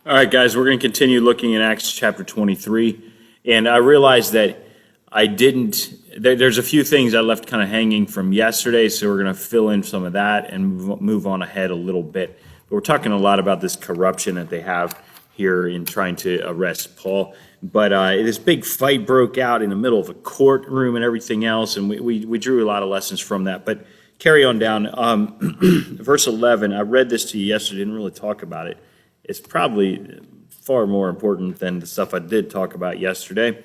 All right, guys, we're going to continue looking at Acts chapter 23. And I realized that there's a few things I left kind of hanging from yesterday, so we're going to fill in some of that and move on ahead a little bit. But we're talking a lot about this corruption that they have here in trying to arrest Paul. But this big fight broke out in the middle of a courtroom and everything else, and we drew a lot of lessons from that. But carry on down. Verse 11, I read this to you yesterday, didn't really talk about it. It's probably far more important than the stuff I did talk about yesterday,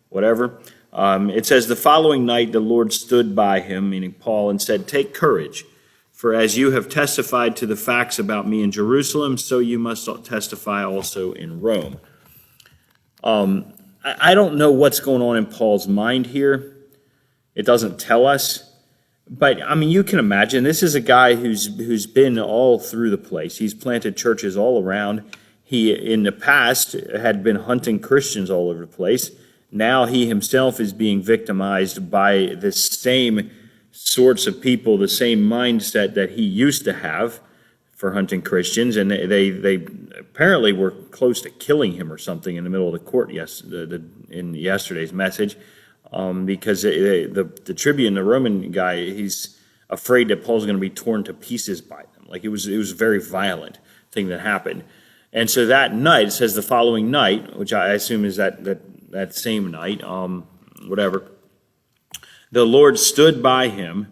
whatever. It says, the following night the Lord stood by him, meaning Paul, and said, "Take courage, for as you have testified to the facts about me in Jerusalem, so you must testify also in Rome." I don't know what's going on in Paul's mind here. It doesn't tell us. But, I mean, you can imagine, this is a guy who's been all through the place. He's planted churches all around. He, in the past, had been hunting Christians all over the place. Now he himself is being victimized by the same sorts of people, the same mindset that he used to have for hunting Christians. And they apparently were close to killing him or something in the middle of the court in yesterday's message. Because the tribune, the Roman guy, he's afraid that Paul's going to be torn to pieces by them. Like it was a very violent thing that happened. And so that night, it says the following night, which I assume is that same night, whatever, the Lord stood by him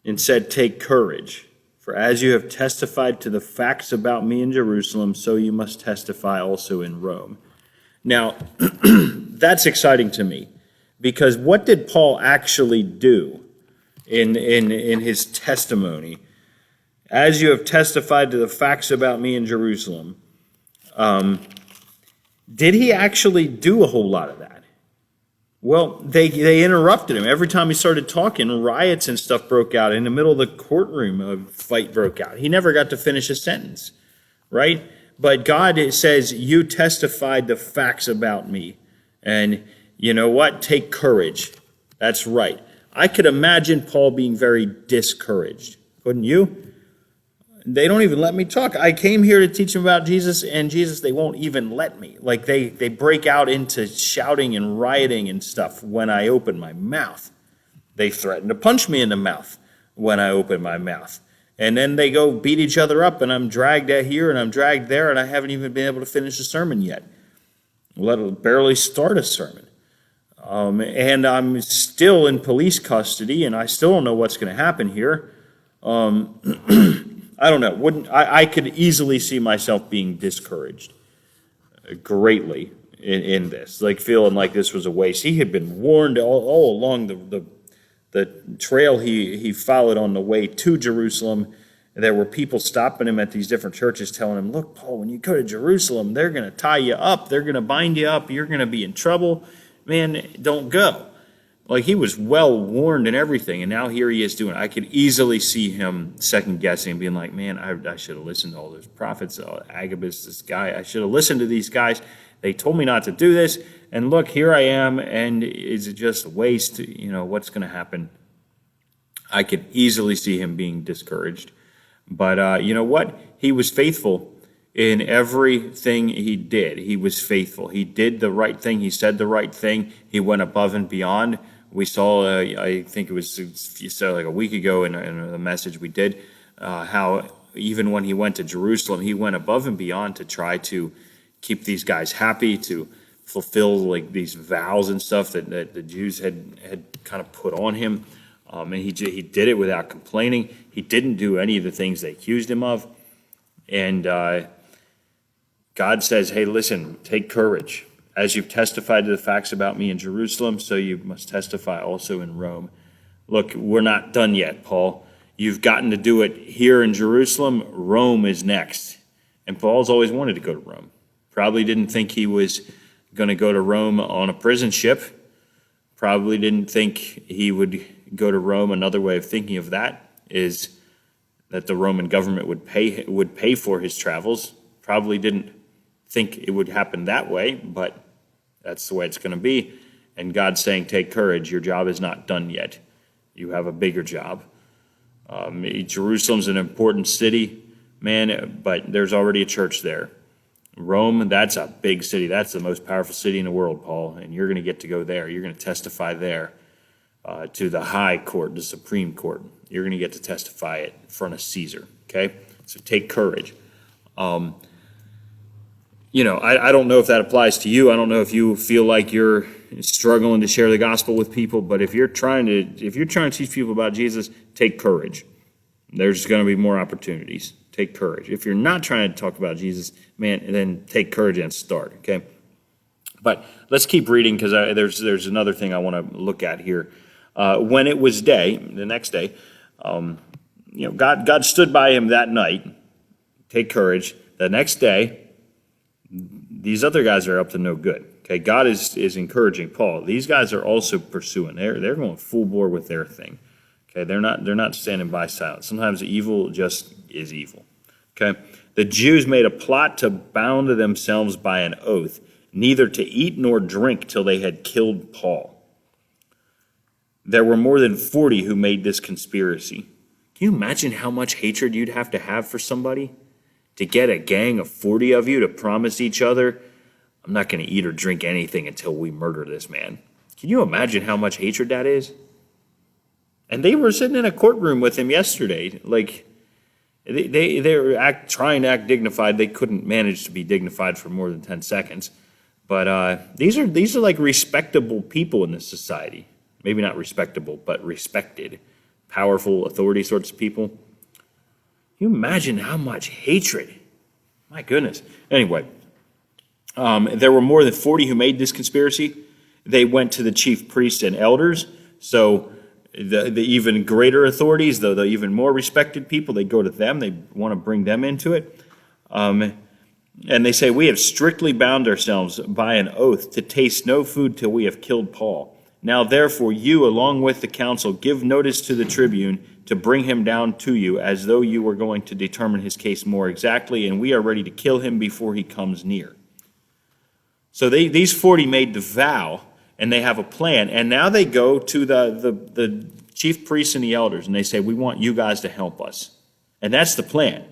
and said, "Take courage, for as you have testified to the facts about me in Jerusalem, so you must testify also in Rome." Now, that's exciting to me. Because what did Paul actually do in his testimony? As you have testified to the facts about me in Jerusalem, did he actually do a whole lot of that? Well, they interrupted him. Every time he started talking, riots and stuff broke out. In the middle of the courtroom, a fight broke out. He never got to finish a sentence, right? But God says, you testified the facts about me. And you know what? Take courage. That's right. I could imagine Paul being very discouraged. Couldn't you? They don't even let me talk. I came here to teach them about Jesus, and Jesus, they won't even let me. Like they break out into shouting and rioting and stuff when I open my mouth. They threaten to punch me in the mouth when I open my mouth. And then they go beat each other up, and I'm dragged out here and I'm dragged there, and I haven't even been able to finish a sermon yet. Let alone barely start a sermon. And I'm still in police custody, and I still don't know what's going to happen here. I don't know. I could easily see myself being discouraged greatly in this, like feeling like this was a waste. He had been warned all along the trail he followed on the way to Jerusalem. There were people stopping him at these different churches telling him, "Look, Paul, when you go to Jerusalem, they're going to tie you up. They're going to bind you up. You're going to be in trouble. Man, don't go." Like he was well warned and everything, and now here he is doing it. I could easily see him second guessing and being like, "Man, I should have listened to all those prophets, Agabus, this guy. I should have listened to these guys. They told me not to do this, and look, here I am, and is it just a waste? You know, what's going to happen?" I could easily see him being discouraged. But you know what? He was faithful. In everything he did, he was faithful. He did the right thing. He said the right thing. He went above and beyond. We saw, I think it was like a week ago in the message we did, how even when he went to Jerusalem, he went above and beyond to try to keep these guys happy, to fulfill like these vows and stuff that the Jews had kind of put on him. And he did it without complaining. He didn't do any of the things they accused him of. And God says, "Hey, listen, take courage. As you've testified to the facts about me in Jerusalem, so you must testify also in Rome." Look, we're not done yet, Paul. You've gotten to do it here in Jerusalem. Rome is next. And Paul's always wanted to go to Rome. Probably didn't think he was going to go to Rome on a prison ship. Probably didn't think he would go to Rome. Another way of thinking of that is that the Roman government would pay for his travels. Probably didn't think it would happen that way, but that's the way it's going to be. And God's saying, take courage. Your job is not done yet. You have a bigger job. Jerusalem's an important city, man, but there's already a church there. Rome, that's a big city. That's the most powerful city in the world, Paul, and you're going to get to go there. You're going to testify there to the high court, the Supreme Court. You're going to get to testify it in front of Caesar, okay? So take courage. I don't know if that applies to you. I don't know if you feel like you're struggling to share the gospel with people, but if you're trying to teach people about Jesus, take courage. There's going to be more opportunities. Take courage. If you're not trying to talk about Jesus, man, then take courage and start, okay? But let's keep reading because there's another thing I want to look at here. When it was day, the next day, God stood by him that night. Take courage. The next day, these other guys are up to no good. Okay, God is encouraging Paul. These guys are also pursuing. They're going full bore with their thing. Okay, they're not standing by silent. Sometimes evil just is evil. Okay, the Jews made a plot to bound themselves by an oath, neither to eat nor drink till they had killed Paul. There were more than 40 who made this conspiracy. Can you imagine how much hatred you'd have to have for somebody to get a gang of 40 of you to promise each other, I'm not going to eat or drink anything until we murder this man? Can you imagine how much hatred that is? And they were sitting in a courtroom with him yesterday. Like, they were trying to act dignified. They couldn't manage to be dignified for more than 10 seconds. But these are like respectable people in this society. Maybe not respectable, but respected. Powerful, authority sorts of people. Can you imagine how much hatred? My goodness. Anyway, there were more than 40 who made this conspiracy. They went to the chief priests and elders. So the even greater authorities, the even more respected people, they go to them. They want to bring them into it. And they say, we have strictly bound ourselves by an oath to taste no food till we have killed Paul. Now, therefore, you, along with the council, give notice to the tribune to bring him down to you, as though you were going to determine his case more exactly, and we are ready to kill him before he comes near. So these 40 made the vow, and they have a plan, and now they go to the chief priests and the elders, and they say, we want you guys to help us. And that's the plan.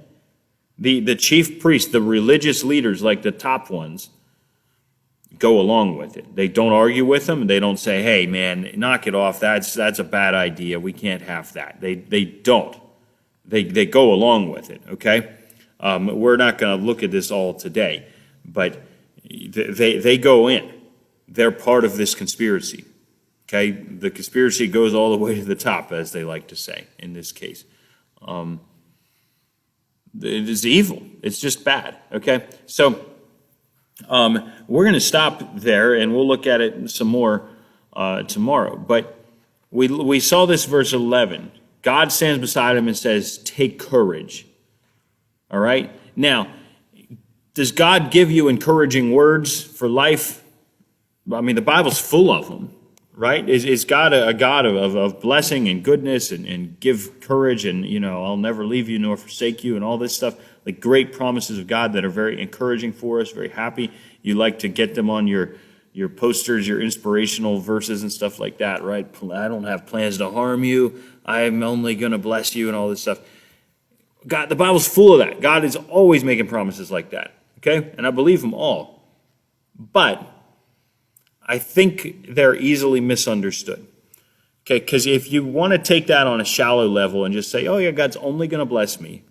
The chief priests, the religious leaders, like the top ones, go along with it. They don't argue with them. They don't say, hey, man, knock it off. That's a bad idea. We can't have that. They don't. They go along with it, okay? We're not going to look at this all today, but they go in. They're part of this conspiracy, okay? The conspiracy goes all the way to the top, as they like to say in this case. It is evil. It's just bad, okay? So we're going to stop there, and we'll look at it some more tomorrow. But we saw this verse 11. God stands beside him and says, take courage. All right? Now, does God give you encouraging words for life? I mean, the Bible's full of them, right? Is God a God of blessing and goodness and give courage and, I'll never leave you nor forsake you and all this stuff? Like great promises of God that are very encouraging for us, very happy. You like to get them on your posters, your inspirational verses and stuff like that, right? I don't have plans to harm you. I'm only going to bless you and all this stuff. God, the Bible's full of that. God is always making promises like that, okay? And I believe them all. But I think they're easily misunderstood, okay? Because if you want to take that on a shallow level and just say, oh, yeah, God's only going to bless me.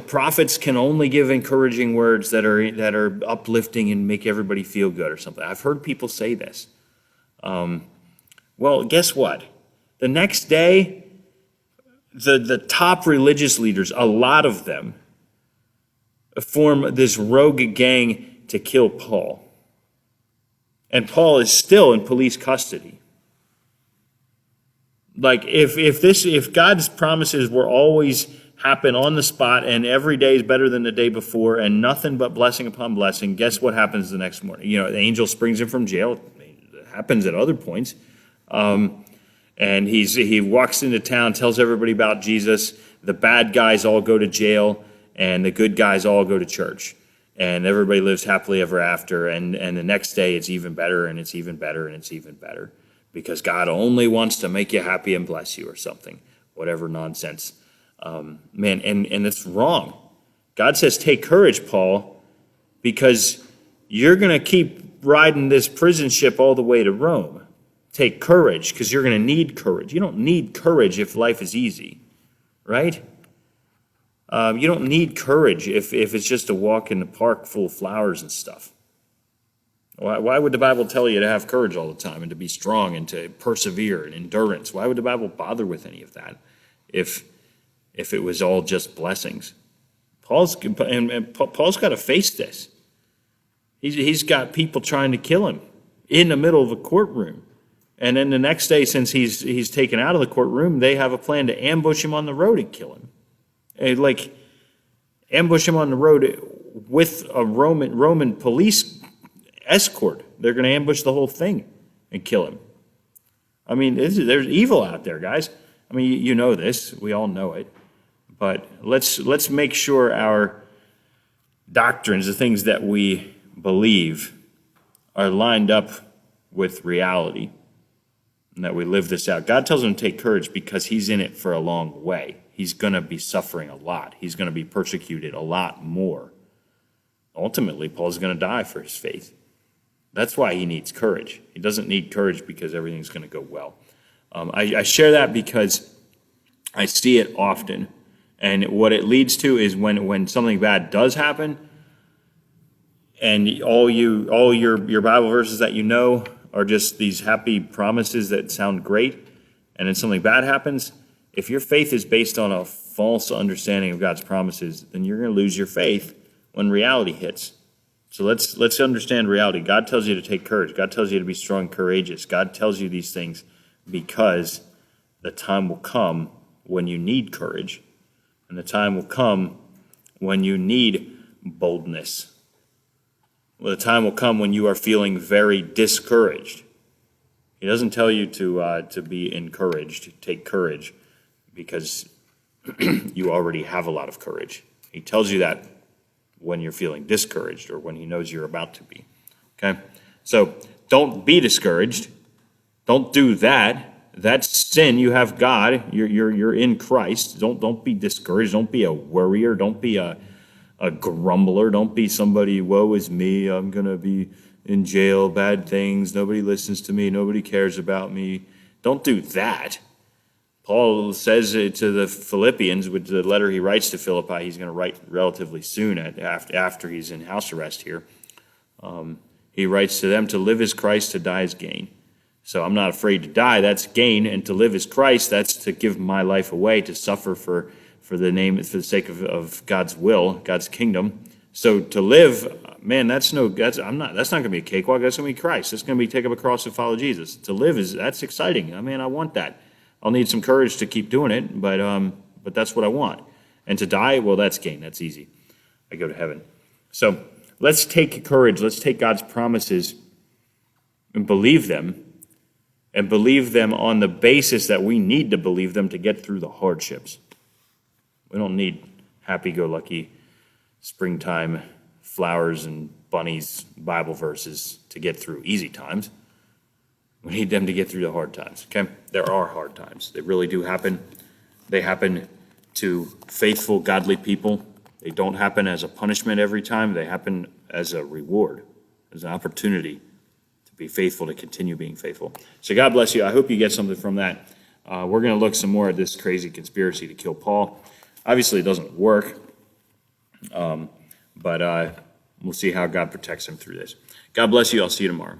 Prophets can only give encouraging words that are uplifting and make everybody feel good or something. I've heard people say this. Well, guess what? The next day, the top religious leaders, a lot of them, form this rogue gang to kill Paul. And Paul is still in police custody. Like, if God's promises were always happen on the spot and every day is better than the day before and nothing but blessing upon blessing, guess what happens the next morning? The angel springs him from jail. It happens at other points. And he walks into town, tells everybody about Jesus. The bad guys all go to jail and the good guys all go to church. And everybody lives happily ever after. And the next day it's even better and it's even better and it's even better. Because God only wants to make you happy and bless you or something. Whatever nonsense. And it's wrong. God says, take courage, Paul, because you're going to keep riding this prison ship all the way to Rome. Take courage, because you're going to need courage. You don't need courage if life is easy, right? You don't need courage if it's just a walk in the park full of flowers and stuff. Why would the Bible tell you to have courage all the time and to be strong and to persevere and endurance? Why would the Bible bother with any of that if it was all just blessings? Paul's got to face this. He's got people trying to kill him in the middle of a courtroom. And then the next day, since he's taken out of the courtroom, they have a plan to ambush him on the road and kill him. And ambush him on the road with a Roman police escort. They're going to ambush the whole thing and kill him. I mean, there's evil out there, guys. I mean, you know this. We all know it. But let's make sure our doctrines, the things that we believe, are lined up with reality and that we live this out. God tells him to take courage because he's in it for a long way. He's going to be suffering a lot. He's going to be persecuted a lot more. Ultimately, Paul's going to die for his faith. That's why he needs courage. He doesn't need courage because everything's going to go well. I share that because I see it often. And what it leads to is when something bad does happen, and all your Bible verses that you know are just these happy promises that sound great, and then something bad happens, if your faith is based on a false understanding of God's promises, then you're going to lose your faith when reality hits. So let's understand reality. God tells you to take courage. God tells you to be strong and courageous. God tells you these things because the time will come when you need courage, and the time will come when you need boldness. Well, the time will come when you are feeling very discouraged. He doesn't tell you to be encouraged, take courage, because you already have a lot of courage. He tells you that when you're feeling discouraged or when he knows you're about to be. Okay? So don't be discouraged. Don't do that. That's sin. You have God. You're in Christ. Don't be discouraged. Don't be a worrier. Don't be a grumbler. Don't be somebody, woe is me, I'm going to be in jail, bad things, nobody listens to me, nobody cares about me. Don't do that. Paul says it to the Philippians, with the letter he writes to Philippi, he's going to write relatively soon after he's in house arrest here. He writes to them, to live is Christ, to die is gain. So I'm not afraid to die, that's gain, and to live is Christ, that's to give my life away, to suffer for the sake of God's will, God's kingdom. So to live, man, that's not going to be a cakewalk. That's going to be Christ. That's going to be take up a cross and follow Jesus. To live that's exciting. I mean, I want that. I'll need some courage to keep doing it, but that's what I want. And to die, well, that's gain. That's easy. I go to heaven. So let's take courage. Let's take God's promises and believe them on the basis that we need to believe them to get through the hardships. We don't need happy-go-lucky springtime flowers and bunnies Bible verses to get through easy times. We need them to get through the hard times, okay? There are hard times. They really do happen. They happen to faithful, godly people. They don't happen as a punishment every time. They happen as a reward, as an opportunity to be faithful, to continue being faithful. So God bless you. I hope you get something from that. We're going to look some more at this crazy conspiracy to kill Paul. Obviously, it doesn't work, but we'll see how God protects him through this. God bless you. I'll see you tomorrow.